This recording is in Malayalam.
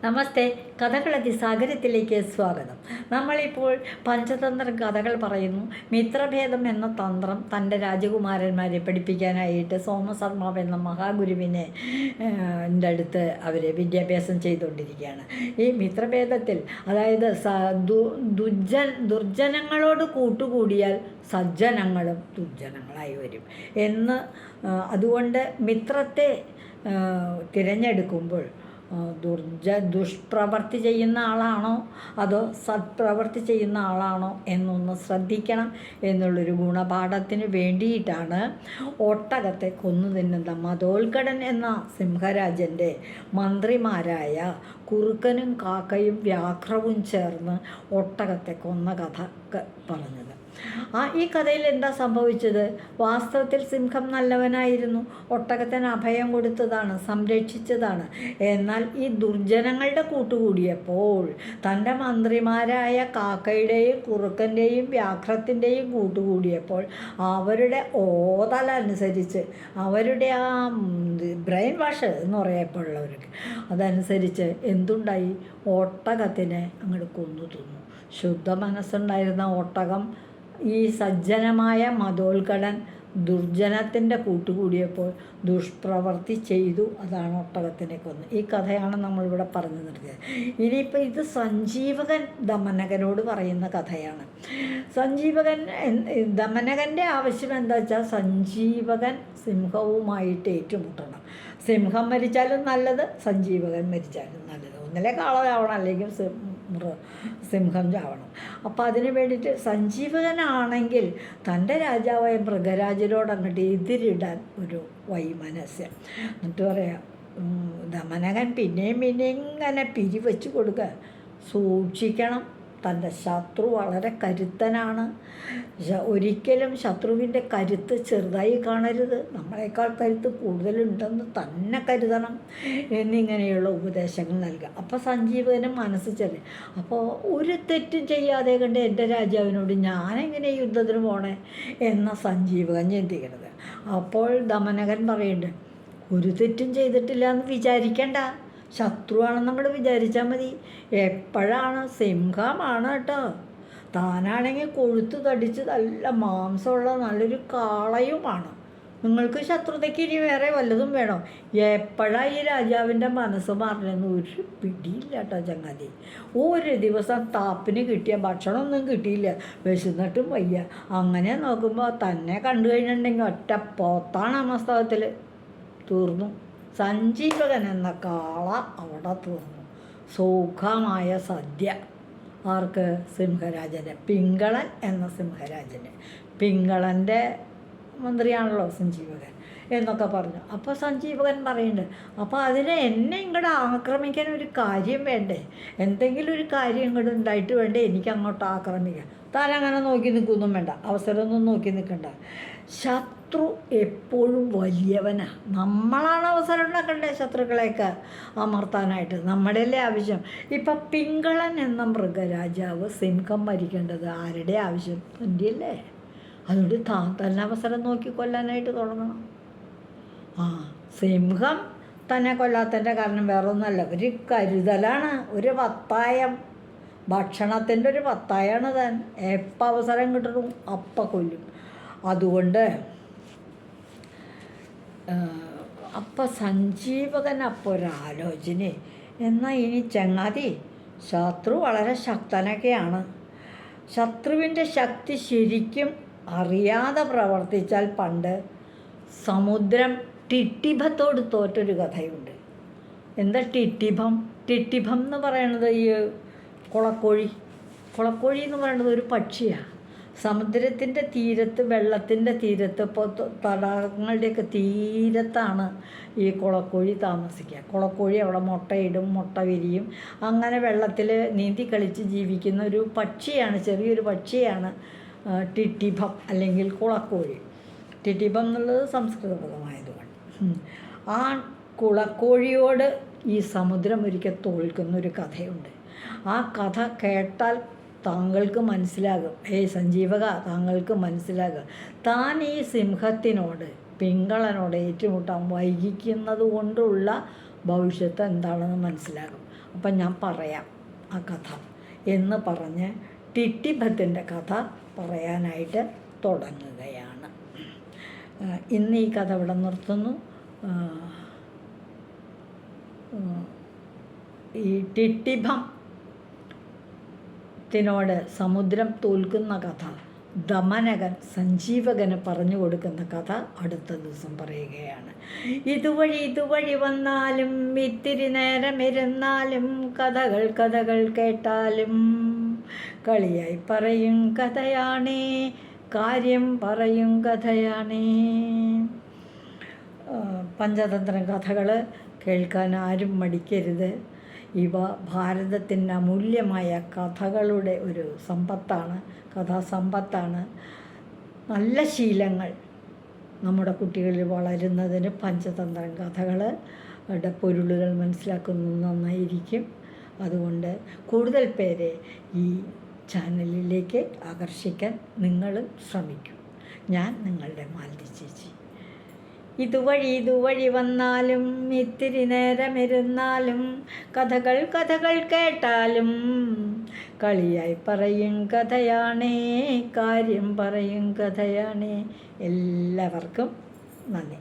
നമസ്തേ. കഥകളതിസാഗരത്തിലേക്ക് സ്വാഗതം. നമ്മളിപ്പോൾ പഞ്ചതന്ത്ര കഥകൾ പറയുന്നു. മിത്രഭേദം എന്ന തന്ത്രം തൻ്റെ രാജകുമാരന്മാരെ പഠിപ്പിക്കാനായിട്ട് സോമശർമാവ് എന്ന മഹാഗുരുവിനെ അടുത്ത് അവർ വിദ്യാഭ്യാസം ചെയ്തുകൊണ്ടിരിക്കുകയാണ്. ഈ മിത്രഭേദത്തിൽ അതായത് ദുർജനങ്ങളോട് കൂട്ടുകൂടിയാൽ സജ്ജനങ്ങളും ദുർജനങ്ങളായി വരും എന്ന്, അതുകൊണ്ട് മിത്രത്തെ തിരഞ്ഞെടുക്കുമ്പോൾ ദുഷ്പ്രവർത്തി ചെയ്യുന്ന ആളാണോ അതോ സത്പ്രവർത്തി ചെയ്യുന്ന ആളാണോ എന്നൊന്ന് ശ്രദ്ധിക്കണം എന്നുള്ളൊരു ഗുണപാഠത്തിന് വേണ്ടിയിട്ടാണ് ഒട്ടകത്തെ കൊന്നു തിന്നുന്ന മതോൽക്കടൻ എന്ന സിംഹരാജൻ്റെ മന്ത്രിമാരായ കുറുക്കനും കാക്കയും വ്യാഘ്രവും ചേർന്ന് ഒട്ടകത്തെ കൊന്ന കഥ പറഞ്ഞത്. ഈ കഥയിൽ എന്താ സംഭവിച്ചത്? വാസ്തവത്തിൽ സിംഹം നല്ലവനായിരുന്നു, ഒട്ടകത്തിന് അഭയം കൊടുത്തതാണ്, സംരക്ഷിച്ചതാണ്. എന്നാൽ ഈ ദുർജനങ്ങളുടെ കൂട്ടുകൂടിയപ്പോൾ, തൻ്റെ മന്ത്രിമാരായ കാക്കയുടെയും കുറുക്കൻ്റെയും വ്യാഘ്രത്തിൻ്റെയും കൂട്ടുകൂടിയപ്പോൾ, അവരുടെ ഓതലനുസരിച്ച്, അവരുടെ ആ ബ്രെയിൻ വാഷ് എന്ന് പറയപ്പോഴുള്ളവർക്ക് അതനുസരിച്ച് എന്തുണ്ടായി? ഒട്ടകത്തിനെ അങ്ങോട്ട് കൊന്നു തിന്നു. ശുദ്ധ മനസ്സുണ്ടായിരുന്ന ഒട്ടകം ഈ സജ്ജനമായ മതോൽക്കടൻ ദുർജനത്തിൻ്റെ കൂട്ടുകൂടിയപ്പോൾ ദുഷ്പ്രവർത്തി ചെയ്തു. അതാണ് ഒട്ടകത്തിനെ കൊന്ന്. ഈ കഥയാണ് നമ്മളിവിടെ പറഞ്ഞു നിർത്തിയത്. ഇനിയിപ്പോൾ ഇത് സഞ്ജീവകൻ ദമനകനോട് പറയുന്ന കഥയാണ്. ദമനകൻ്റെ ആവശ്യം എന്താ വെച്ചാൽ, സഞ്ജീവകൻ സിംഹവുമായിട്ട് ഏറ്റുമുട്ടണം. സിംഹം മരിച്ചാലും നല്ലത്, സഞ്ജീവകൻ മരിച്ചാലും നല്ലത്. ഒന്നിലെ കാള ചാവണം, അല്ലെങ്കിൽ സിംഹം ചാവണം. അപ്പോൾ അതിന് വേണ്ടിയിട്ട് സഞ്ജീവകനാണെങ്കിൽ തൻ്റെ രാജാവായ മൃഗരാജനോട് അങ്ങോട്ട് എതിരിടാൻ ഒരു വൈമനസ്യം. എന്നിട്ട് പറയാം, ദമനകൻ പിന്നെയും ഇങ്ങനെ പിരിവെച്ച് കൊടുക്കുക. സൂക്ഷിക്കണം, തൻ്റെ ശത്രു വളരെ കരുത്തനാണ്. ഒരിക്കലും ശത്രുവിൻ്റെ കരുത്ത് ചെറുതായി കാണരുത്, നമ്മളെക്കാൾ കരുത്ത് കൂടുതലുണ്ടെന്ന് തന്നെ കരുതണം എന്നിങ്ങനെയുള്ള ഉപദേശങ്ങൾ നൽകുക. അപ്പോൾ സഞ്ജീവകനും മനസ്സ് ചെറിയ, അപ്പോൾ ഒരു തെറ്റും ചെയ്യാതെ കണ്ട് എൻ്റെ രാജാവിനോട് ഞാനെങ്ങനെ യുദ്ധത്തിന് പോണേ എന്ന സഞ്ജീവകൻ ചിന്തിക്കരുത്. അപ്പോൾ ദമനകൻ പറയുന്നുണ്ട്, ഒരു തെറ്റും ചെയ്തിട്ടില്ല എന്ന് വിചാരിക്കണ്ട, ശത്രുവാണെന്ന് അങ്ങോട്ട് വിചാരിച്ചാൽ മതി. എപ്പോഴാണ് സിംഹമാണ് കേട്ടോ, താനാണെങ്കിൽ കൊഴുത്ത് തടിച്ച് നല്ല മാംസമുള്ള നല്ലൊരു കാളയുമാണ്. നിങ്ങൾക്ക് ശത്രുതയ്ക്ക് ഇനി വേറെ വല്ലതും വേണോ? എപ്പോഴാണ് ഈ രാജാവിൻ്റെ മനസ്സ് മാറണമെന്ന് ഒരു പിടിയില്ല കേട്ടോ ചങ്ങാതി. ഒരു ദിവസം താപ്പിന് കിട്ടിയ ഭക്ഷണമൊന്നും കിട്ടിയില്ല, വിശന്നിട്ടും വയ്യ. അങ്ങനെ നോക്കുമ്പോൾ തന്നെ കണ്ടു കഴിഞ്ഞിട്ടുണ്ടെങ്കിൽ ഒറ്റ പോത്താണ് ആ മസ്തകത്തിൽ. തീർന്നു. സഞ്ജീവകൻ എന്ന കാള അവിടെ തീർന്നു. സുഖമായ സദ്യ ആർക്ക്? സിംഹരാജന്. പിങ്കളൻ എന്ന സിംഹരാജന്. പിങ്കളൻ്റെ മന്ത്രിയാണല്ലോ സഞ്ജീവകൻ എന്നൊക്കെ പറഞ്ഞു. അപ്പോൾ സഞ്ജീവകൻ പറയുന്നുണ്ട്, അപ്പോൾ അതിനെ എന്നെ ഇങ്ങോട്ട് ആക്രമിക്കാൻ ഒരു കാര്യം വേണ്ടേ? എന്തെങ്കിലും ഒരു കാര്യം ഇങ്ങോട്ട് ഉണ്ടായിട്ട് വേണ്ടേ എനിക്ക് അങ്ങോട്ട് ആക്രമിക്കാൻ? താനങ്ങനെ നോക്കി നിൽക്കൊന്നും വേണ്ട, അവസരമൊന്നും നോക്കി നിൽക്കണ്ട. ശത്രു എപ്പോഴും വലിയവനാണ്. നമ്മളാണ് അവസരം ഉണ്ടാക്കണ്ടേ ശത്രുക്കളെയൊക്കെ അമർത്താനായിട്ട്, നമ്മുടെയല്ലേ ആവശ്യം. ഇപ്പം പിങ്കളൻ എന്ന മൃഗരാജാവ് സിംഹം മരിക്കേണ്ടത് ആരുടെ ആവശ്യം? തൻ്റെയല്ലേ. അതുകൊണ്ട് താൻ തന്നെ അവസരം നോക്കി കൊല്ലാനായിട്ട് തുടങ്ങണം. സിംഹം തന്നെ കൊല്ലാത്തതിൻ്റെ കാരണം വേറെ ഒന്നുമല്ല, ഒരു കരുതലാണ്, ഒരു വത്തായം, ഭക്ഷണത്തിൻ്റെ ഒരു വത്തായാണ് താൻ. എപ്പോൾ അവസരം കിട്ടണം അപ്പം കൊല്ലും. അതുകൊണ്ട് അപ്പം സഞ്ജീവകൻ അപ്പോൾ ഒരാലോചന, എന്നാൽ ഇനി ചങ്ങാതി, ശത്രു വളരെ ശക്തനൊക്കെയാണ്. ശത്രുവിൻ്റെ ശക്തി ശരിക്കും അറിയാതെ പ്രവർത്തിച്ചാൽ പണ്ട് സമുദ്രം ടിട്ടിഭത്തോട് തോറ്റൊരു കഥയുണ്ട്. എന്താ ടിട്ടിഭം? ടിട്ടിഭം എന്ന് പറയണത് ഈ കുളക്കോഴി എന്ന് പറയുന്നത് ഒരു പക്ഷിയാണ്. സമുദ്രത്തിൻ്റെ തീരത്ത്, വെള്ളത്തിൻ്റെ തീരത്ത്, ഇപ്പോൾ തടാകങ്ങളുടെയൊക്കെ തീരത്താണ് ഈ കുളക്കോഴി താമസിക്കുക. കുളക്കോഴി അവിടെ മുട്ടയിടും, മുട്ട വിരിയും. അങ്ങനെ വെള്ളത്തിൽ നീന്തി കളിച്ച് ജീവിക്കുന്ന ഒരു പക്ഷിയാണ്, ചെറിയൊരു പക്ഷിയാണ് ടിട്ടിഭം അല്ലെങ്കിൽ കുളക്കോഴി. ടിട്ടിഭം എന്നുള്ളത് സംസ്കൃത പദമായതുകൊണ്ട്. ആ കുളക്കോഴിയോട് ഈ സമുദ്രം ഒരിക്കൽ തോൽക്കുന്നൊരു കഥയുണ്ട്. ആ കഥ കേട്ടാൽ താങ്കൾക്ക് മനസ്സിലാകും, സഞ്ജീവക, താങ്കൾക്ക് മനസ്സിലാകും, താൻ ഈ സിംഹത്തിനോട്, പിങ്കളനോട് ഏറ്റുമുട്ടാൻ വൈകിക്കുന്നത് കൊണ്ടുള്ള ഭവിഷ്യത്ത് എന്താണെന്ന് മനസ്സിലാകും. അപ്പം ഞാൻ പറയാം ആ കഥ എന്ന് പറഞ്ഞ് ടിട്ടിഭത്തിൻ്റെ കഥ പറയാനായിട്ട് തുടങ്ങുകയാണ്. ഇന്ന് ഈ കഥ ഇവിടെ നിർത്തുന്നു. ഈ ടിട്ടിഭത്തിനോട് സമുദ്രം തോൽക്കുന്ന കഥ ദമനകൻ സഞ്ജീവകന് പറഞ്ഞു കൊടുക്കുന്ന കഥ അടുത്ത ദിവസം പറയുകയാണ്. ഇതുവഴി വന്നാലും ഇത്തിരി നേരമിരുന്നാലും കഥകൾ കേട്ടാലും കളിയായി പറയും കഥയാണേ, കാര്യം പറയും കഥയാണേ. പഞ്ചതന്ത്രം കഥകൾ കേൾക്കാൻ ആരും മടിക്കരുത്. ഇവ ഭാരതത്തിൻ്റെ അമൂല്യമായ കഥകളുടെ ഒരു സമ്പത്താണ്, കഥാസമ്പത്താണ്. നല്ല ശീലങ്ങൾ നമ്മുടെ കുട്ടികളിൽ വളരുന്നതിന് പഞ്ചതന്ത്രം കഥകളുടെ പൊരുളുകൾ മനസ്സിലാക്കുന്നത് നന്നായിരിക്കും. അതുകൊണ്ട് കൂടുതൽ പേരെ ഈ ചാനലിലേക്ക് ആകർഷിക്കാൻ നിങ്ങൾ ശ്രമിക്കും. ഞാൻ നിങ്ങളുടെ മാലതി ചേച്ചി. ഇതുവഴി വന്നാലും ഇത്തിരി നേരമിരുന്നാലും കഥകൾ കേട്ടാലും കളിയായി പറയും കഥയാണേ, കാര്യം പറയും കഥയാണേ. എല്ലാവർക്കും നന്ദി.